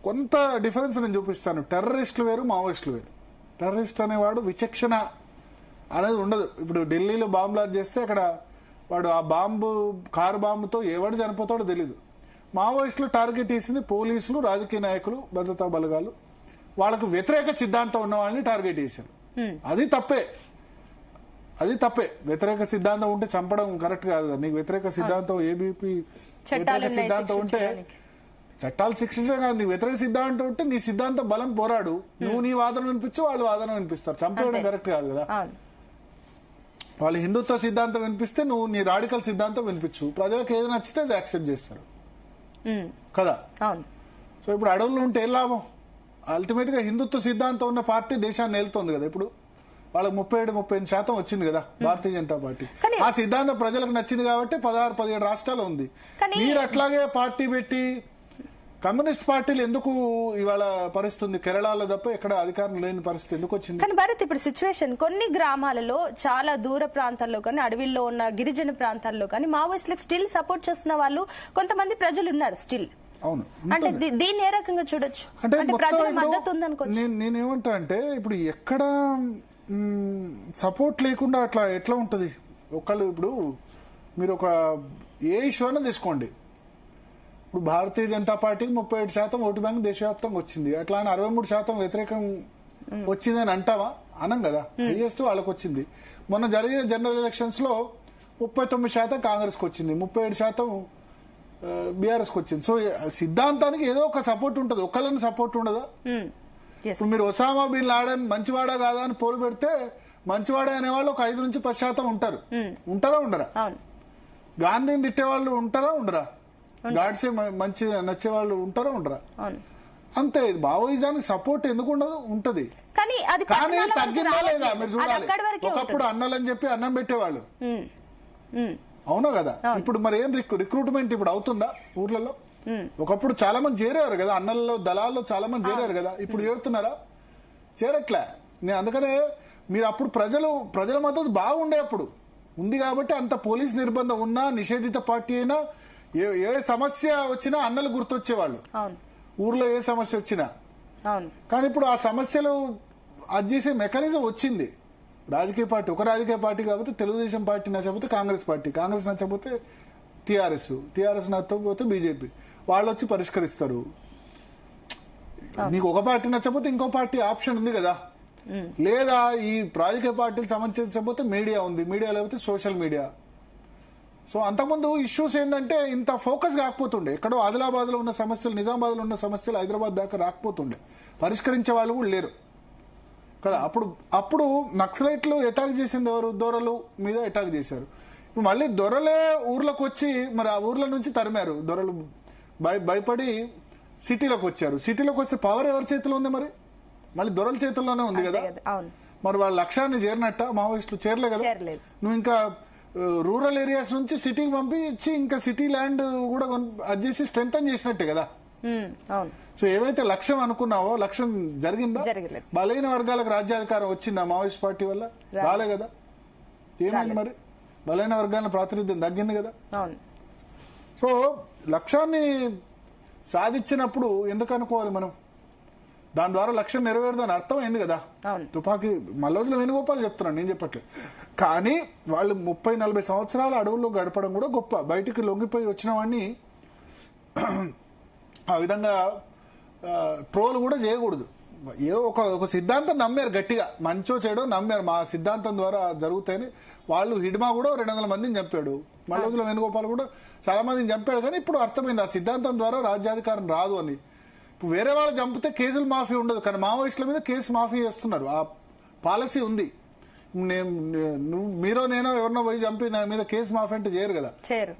కొంత డిఫరెన్స్ నేను చూపిస్తాను. టెర్రరిస్టులు వేరు, మావోయిస్టులు వేరు. టెర్రరిస్ట్ అనేవాడు విచక్షణ అనేది ఉండదు. ఇప్పుడు ఢిల్లీలో బాంబు బ్లాస్ట్ చేస్తే అక్కడ వాడు ఆ కారు బాంబుతో ఎవడు చనిపోతాడో తెలీదు. మావోయిస్టులు టార్గెట్ చేసింది పోలీసులు, రాజకీయ నాయకులు, భద్రతా బలగాలు, వాళ్ళకు వ్యతిరేక సిద్ధాంతం ఉన్న వాళ్ళని టార్గెట్ చేశారు. అది తప్పే. వ్యతిరేక సిద్ధాంతం ఉంటే చంపడం కరెక్ట్ కాదు. నీకు వ్యతిరేక సిద్ధాంతం ఏబీపీ వ్యతిరేక సిద్ధాంతం ఉంటే చట్టాలు శిక్షించడం కాదు. నీ వ్యతిరేక సిద్ధాంతం ఉంటే నీ సిద్ధాంతం బలం పోరాడు. నువ్వు నీ వాదన వినిపించు, వాళ్ళు వాదన వినిపిస్తారు. చంపేయడం కరెక్ట్ కాదు కదా. వాళ్ళు హిందుత్వ సిద్ధాంతం వినిపిస్తే నువ్వు నీ రాడికల్ సిద్ధాంతం వినిపించు. ప్రజలకు ఏది నచ్చితే అది యాక్సెప్ట్ చేస్తారు కదా. సో ఇప్పుడు అడవుల్లో ఉంటే ఏం లాభం? అల్టిమేట్ గా హిందుత్వ సిద్ధాంతం ఉన్న పార్టీ దేశాన్ని వెళ్తుంది కదా. ఇప్పుడు వాళ్ళకి 37-38% వచ్చింది కదా భారతీయ జనతా పార్టీ. ఆ సిద్ధాంతం ప్రజలకు నచ్చింది కాబట్టి 16-17 రాష్ట్రాలు ఉంది. మీరు అట్లాగే పార్టీ పెట్టి కమ్యూనిస్ట్ పార్టీలు ఎందుకు ఇవాళ పరిస్థితుంది? కేరళలో తప్ప ఎక్కడ అధికారం లేని పరిస్థితి ఎందుకు వచ్చింది? కానీ భారత్ ఇప్పుడు సిచ్యువేషన్ కొన్ని గ్రామాలలో, చాలా దూర ప్రాంతాల్లో కానీ, అడవిల్లో ఉన్న గిరిజన ప్రాంతాల్లో కానీ మావోయిస్టులకు స్టిల్ సపోర్ట్ చేస్తున్న వాళ్ళు కొంతమంది ప్రజలు ఉన్నారు స్టిల్. అవును. అంటే దీన్ని ఏ రకంగా చూడొచ్చు? అంటే ప్రజల మద్దతు ఉందనుకోవచ్చు. నేనేమంటా అంటే ఇప్పుడు ఎక్కడ సపోర్ట్ లేకుండా అట్లా ఎట్లా ఉంటది? ఒకళ్ళు ఇప్పుడు మీరు ఒక ఏ ఇష్యూ అయినా తీసుకోండి. ఇప్పుడు భారతీయ జనతా పార్టీకి 37% ఓటు బ్యాంక్ దేశవ్యాప్తంగా వచ్చింది. అట్లా 63% వ్యతిరేకం వచ్చిందని అంటావా? అనం కదా. హైయెస్ట్ వాళ్ళకి వచ్చింది. మొన్న జరిగిన జనరల్ ఎలక్షన్స్ లో 39% కాంగ్రెస్ కి వచ్చింది, 37% బీఆర్ఎస్ కి వచ్చింది. సో సిద్ధాంతానికి ఏదో ఒక సపోర్ట్ ఉంటుంది. ఒకళ్ళని సపోర్ట్ ఉండదా? ఇప్పుడు మీరు ఒసామా బిన్ లాడెన్ మంచివాడా కాదా అని పోలు పెడితే మంచివాడే అనేవాళ్ళు ఒక 5-10% ఉంటారు. ఉంటారా ఉండరా? గాంధీని తిట్టేవాళ్ళు ఉంటారా ఉండరా? గాడ్సే మంచి నచ్చేవాళ్ళు ఉంటారా ఉండరా? అంతే. మావోయిజానికి సపోర్ట్ ఎందుకు ఉండదు? ఉంటది. కానీ తగ్గిందా లేదా మీరు చూడాలి. ఒకప్పుడు అన్నలని చెప్పి అన్నం పెట్టేవాళ్ళు, అవునా కదా. ఇప్పుడు మరి ఏం రిక్రూట్మెంట్ ఇప్పుడు అవుతుందా ఊర్లలో? ఒకప్పుడు చాలా మంది చేరారు కదా, అన్నల్లో దళాల్లో చాలా మంది చేరారు కదా. ఇప్పుడు చేరుతున్నారా? చేరట్లే. నేను అందుకనే మీరు అప్పుడు ప్రజల మద్దతు బాగుండే అప్పుడు ఉంది కాబట్టి అంత పోలీస్ నిర్బంధం ఉన్నా, నిషేధిత పార్టీ అయినా, ఏ సమస్య వచ్చినా అన్నలు గుర్తొచ్చేవాళ్ళు ఊర్లో, ఏ సమస్య వచ్చినా. కానీ ఇప్పుడు ఆ సమస్యలు అది చేసే మెకానిజం వచ్చింది. రాజకీయ పార్టీ ఒక రాజకీయ పార్టీ కాబట్టి తెలుగుదేశం పార్టీ నచ్చకపోతే కాంగ్రెస్ పార్టీ, కాంగ్రెస్ నచ్చకపోతే టీఆర్ఎస్ నచ్చకపోతే బీజేపీ, వాళ్ళు వచ్చి పరిష్కరిస్తారు. నీకు ఒక పార్టీ నచ్చకపోతే ఇంకో పార్టీ ఆప్షన్ ఉంది కదా. లేదా ఈ రాజకీయ పార్టీలు సంబంధించకపోతే మీడియా ఉంది, మీడియా లేకపోతే సోషల్ మీడియా. సో అంతకుముందు ఇష్యూస్ ఏంటంటే ఇంత ఫోకస్ కాకపోతుండే. ఎక్కడో ఆదిలాబాద్ లో ఉన్న సమస్యలు, నిజామాబాద్ లో ఉన్న సమస్యలు హైదరాబాద్ దాకా రాకపోతుండే. పరిష్కరించే వాళ్ళు కూడా లేరు కదా. అప్పుడు నక్సలైట్లు అటాక్ చేసింది ఎవరు? దొరలు మీద అటాక్ చేశారు. ఇప్పుడు మళ్ళీ దొరలే ఊర్లకు వచ్చి మరి ఆ ఊర్ల నుంచి తరిమారు. దొరలు భయపడి సిటీలోకి వచ్చారు. సిటీలోకి వస్తే పవర్ ఎవరి చేతిలో ఉంది? మరి మళ్ళీ దొరల చేతుల్లోనే ఉంది కదా. మరి వాళ్ళ లక్ష్యాన్ని చేరినట్ట మావోయిస్టులు చేరలే కదా. నువ్వు ఇంకా రూరల్ ఏరియాస్ నుంచి సిటీకి పంపించి ఇంకా సిటీ ల్యాండ్ కూడా అది చేసి స్ట్రెంథన్ చేసినట్టే కదా. సో ఏవైతే లక్ష్యం అనుకున్నావో లక్ష్యం జరిగిందా? బలైన వర్గాలకు రాజ్యాధికారం వచ్చిందా మావోయిస్ట్ పార్టీ వల్ల? రాలే కదా. ఏమైంది మరి? బలైన వర్గాల ప్రాతినిధ్యం తగ్గింది కదా. సో లక్ష్యాన్ని సాధించినప్పుడు ఎందుకు అనుకోవాలి మనం? దాని ద్వారా లక్ష్యం నెరవేరదని అర్థమైంది కదా. తుపాకీ మల్లోజుల వేణుగోపాల్ చెప్తున్నాను, నేను చెప్పట్లేదు. కానీ వాళ్ళు 30-40 సంవత్సరాల అడవుల్లో గడపడం కూడా గొప్ప. బయటికి లొంగిపోయి వచ్చిన వాడిని ఆ విధంగా ట్రోల్ కూడా చేయకూడదు. ఏదో ఒక సిద్ధాంతం నమ్మారు గట్టిగా, మంచో చెడో నమ్మారు. మా సిద్ధాంతం ద్వారా జరుగుతాయని వాళ్ళు. హిడ్మా కూడా 200 మందిని చంపాడు, మల్లోజుల వేణుగోపాల్ కూడా చాలా మందిని చంపాడు. కానీ ఇప్పుడు అర్థమైంది ఆ సిద్ధాంతం ద్వారా రాజ్యాధికారం రాదు అని. ఇప్పుడు వేరే వాళ్ళు చంపితే కేసులు మాఫీ ఉండదు, కానీ మావోయిస్టుల మీద కేసు మాఫీ చేస్తున్నారు. ఆ పాలసీ ఉంది. మీరో నేనో ఎవరినో పోయి చంపి నా మీద కేసు మాఫీ అంటే చేయరు కదా.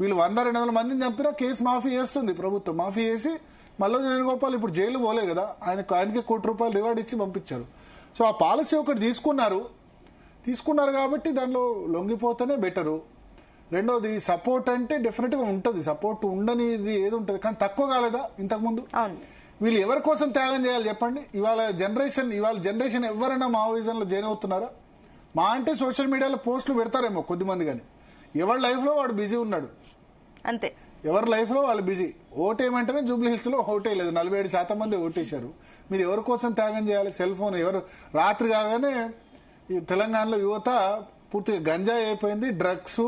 వీళ్ళు 100-200 మందిని చంపినా కేసు మాఫీ చేస్తుంది ప్రభుత్వం. మాఫీ చేసి మల్లోజుల వేణుగోపాల్ ఇప్పుడు జైలు పోలే కదా, ఆయనకి ₹1 కోటి రివార్డ్ ఇచ్చి పంపించారు. సో ఆ పాలసీ ఒకటి తీసుకున్నారు కాబట్టి దానిలో లొంగిపోతేనే బెటరు. రెండోది సపోర్ట్ అంటే డెఫినెట్ గా ఉంటుంది. సపోర్ట్ ఉండనిది ఏది ఉంటుంది, కానీ తక్కువ కాలేదా ఇంతకుముందు? వీళ్ళు ఎవరి కోసం త్యాగం చేయాలి చెప్పండి? ఇవాళ జనరేషన్ ఎవరైనా మావోయిజం లో జాయిన్ అవుతున్నారా? మా అంటే సోషల్ మీడియాలో పోస్టులు పెడతారేమో కొద్దిమంది, కానీ ఎవరి లైఫ్ లో వాడు బిజీ ఉన్నాడు అంతే. ఎవరి లైఫ్ లో వాళ్ళు బిజీ. ఓటేయమంటేనే జూబ్లీ హిల్స్ లో ఓటేయలేదు, 47% మంది ఓటేశారు. మీరు ఎవరి కోసం త్యాగం చేయాలి? సెల్ ఫోన్ ఎవరు రాత్రి కాగానే ఈ తెలంగాణలో యువత పూర్తిగా గంజాయి అయిపోయింది, డ్రగ్స్,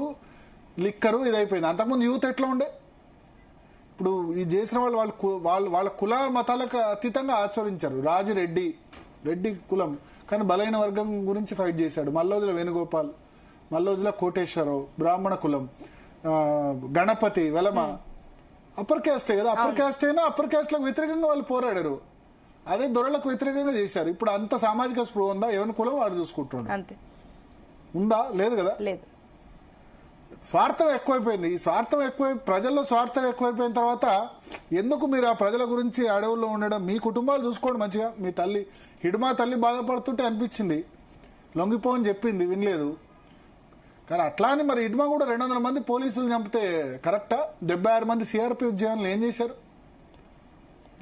లిక్కరు ఇది అయిపోయింది. అంతకుముందు యూత్ ఎట్లా ఉండే? ఇప్పుడు ఈ చేసిన వాళ్ళ కుల మతాలకు అతీతంగా ఆచరించారు. రెడ్డి కులం కానీ బలైన వర్గం గురించి ఫైట్ చేశాడు. మల్లోజుల వేణుగోపాల్, మల్లోజుల కోటేశ్వరరావు బ్రాహ్మణ కులం, గణపతి వెలమ అప్పర్ క్యాస్టే కదా. అప్పర్ క్యాస్ట్ అయినా అప్పర్ క్యాస్ట్లకు వ్యతిరేకంగా వాళ్ళు పోరాడారు. అదే దొరలకు వ్యతిరేకంగా చేశారు. ఇప్పుడు అంత సామాజిక స్పృహ ఉందా? ఎవరి కులం వాడు చూసుకుంటున్నాడు. అంతే ఉందా? లేదు కదా. లేదు. స్వార్థం ఎక్కువైపోయింది. ఈ స్వార్థం ప్రజల్లో స్వార్థం ఎక్కువైపోయిన తర్వాత ఎందుకు మీరు ఆ ప్రజల గురించి అడవుల్లో ఉండడం? మీ కుటుంబాలు చూసుకోండి మంచిగా. మీ తల్లి హిడ్మా తల్లి బాధపడుతుంటే అనిపించింది, లొంగిపోని చెప్పింది, వినలేదు. కానీ అట్లా అని మరి హిడ్మా కూడా 200 మంది పోలీసులు చంపితే కరెక్టా? 76 మంది సిఆర్పిఎఫ్ జవాన్లు ఏం చేశారు?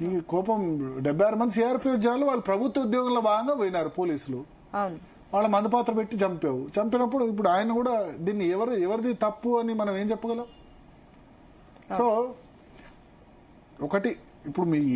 ఈ కోపం 76 మంది సిఆర్పిఎఫ్ జవాన్లు వాళ్ళు ప్రభుత్వ ఉద్యోగంలో భాగంగా పోయినారు పోలీసులు. వాళ్ళ మందపాత్ర పెట్టి చంపినప్పుడు ఇప్పుడు ఆయన కూడా దీన్ని ఎవరిది తప్పు అని మనం ఏం చెప్పగలం? సో ఒకటి ఇప్పుడు మీ